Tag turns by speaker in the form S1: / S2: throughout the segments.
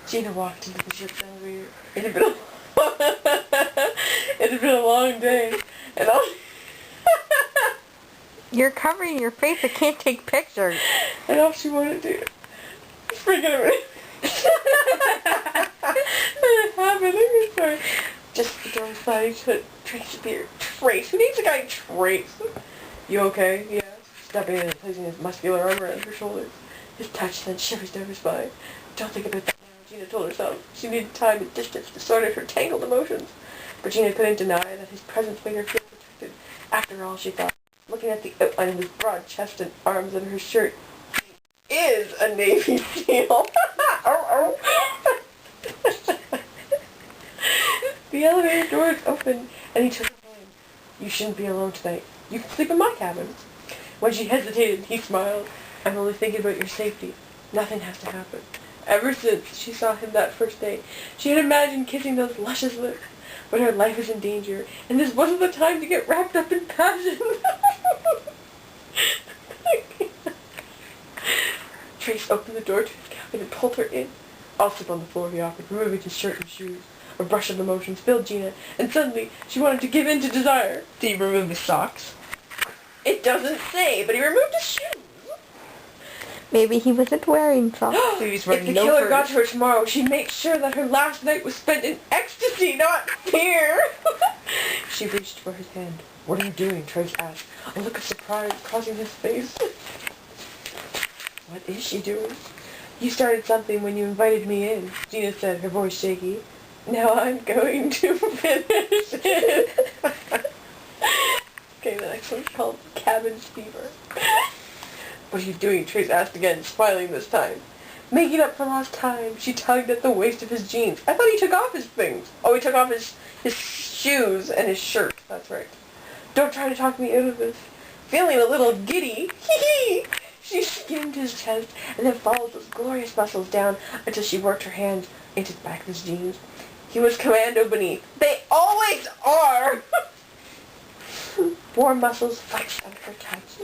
S1: Gina walked into the ship's elevator. It had been a long day, and all
S2: You're covering your face. I can't take pictures.
S1: and all she wanted to do. Freaking a minute. It happened. I'm sorry. Just the door sliding shut. Trace appeared. Trace? Who needs a guy Trace? You okay? Yeah. Stepping in and placing his muscular arm around her shoulders. His touch sent shivers down her spine. Don't think about that now, Gina told herself. She needed time and distance to sort out her tangled emotions. But Gina couldn't deny that his presence made her feel protected. After all, she thought, looking at the outline of his broad chest and arms under her shirt, he is a Navy SEAL. The elevator doors opened, and he took her hand. You shouldn't be alone tonight. You can sleep in my cabin. When she hesitated, he smiled. I'm only thinking about your safety. Nothing has to happen. Ever since she saw him that first day, she had imagined kissing those luscious lips. But her life is in danger, and this wasn't the time to get wrapped up in passion. Trace opened the door to his cabin and pulled her in. I'll sleep on the floor, he offered, removing his shirt and shoes. A rush of emotions filled Gina, and suddenly she wanted to give in to desire.
S2: Did he remove his socks?
S1: It doesn't say, but he removed his shoes.
S2: Maybe he wasn't wearing socks.
S1: If the killer got to her tomorrow, she'd make sure that her last night was spent in ecstasy, not fear. She reached for his hand. What are you doing? Trace asked, a look of surprise crossing his face. What is she doing? You started something when you invited me in, Gina said, her voice shaky. Now I'm going to finish it. Okay, the next one's called Cabbage Fever. What are you doing? Trace asked again, smiling this time. Making up for lost time, she tugged at the waist of his jeans. I thought he took off his things. Oh, he took off his shoes and his shirt. That's right. Don't try to talk me out of this. Feeling a little giddy. Hee-hee! She skimmed his chest and then followed those glorious muscles down until she worked her hands into the back of his jeans. He was commando beneath. They always are! Warm muscles flexed under her touch.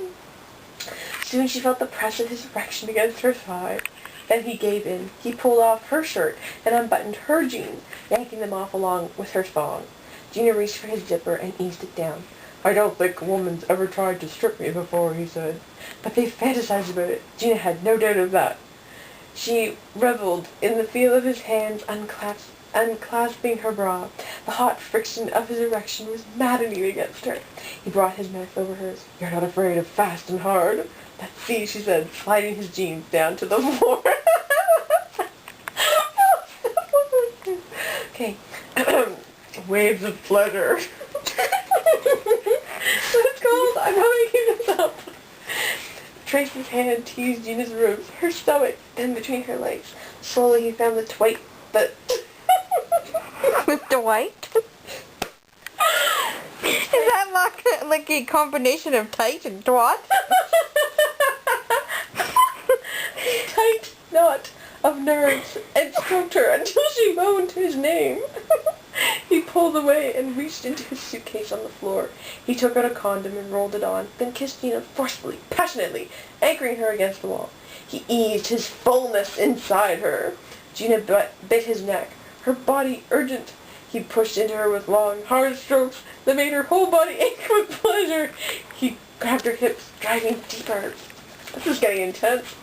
S1: Soon she felt the press of his erection against her thigh. Then he gave in. He pulled off her shirt and unbuttoned her jeans, yanking them off along with her thong. Gina reached for his zipper and eased it down. I don't think a woman's ever tried to strip me before, he said. But they fantasized about it. Gina had no doubt of that. She reveled in the feel of his hands unclasping her bra. The hot friction of his erection was maddening against her. He brought his mouth over hers. You're not afraid of fast and hard? Let's see, she said, sliding his jeans down to the floor. Okay. Waves of pleasure. That's called. I'm not making this up. Tracy's hand teased Gina's ribs, her stomach, then between her legs. Slowly he found the twite that...
S2: Mr. White? Is that like a combination of tight and twat?
S1: Tight knot of nerves and stroked her until she moaned his name. He pulled away and reached into his suitcase on the floor. He took out a condom and rolled it on, then kissed Gina forcefully, passionately, anchoring her against the wall. He eased his fullness inside her. Gina bit his neck, her body urgent. He pushed into her with long, hard strokes that made her whole body ache with pleasure. He grabbed her hips, driving deeper. This is getting intense.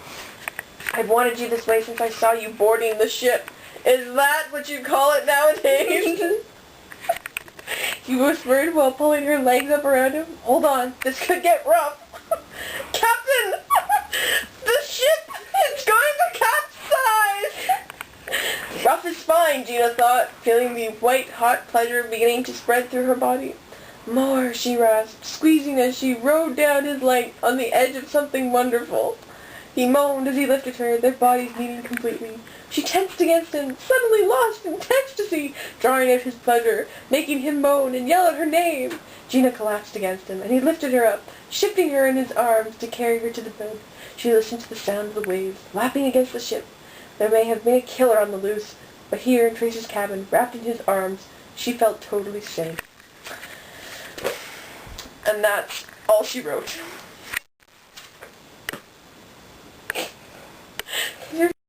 S1: I've wanted you this way since I saw you boarding the ship. Is that what you call it nowadays? He whispered while pulling her legs up around him. Hold on, this could get rough. Captain! The ship is going to capsize! Rough is fine, Gina thought, feeling the white, hot pleasure beginning to spread through her body. More, she rasped, squeezing as she rode down his length on the edge of something wonderful. He moaned as he lifted her, their bodies meeting completely. She tensed against him, suddenly lost in ecstasy, drawing out his pleasure, making him moan and yell out her name. Gina collapsed against him, and he lifted her up, shifting her in his arms to carry her to the bed. She listened to the sound of the waves, lapping against the ship. There may have been a killer on the loose, but here in Tracy's cabin, wrapped in his arms, she felt totally safe. And that's all she wrote.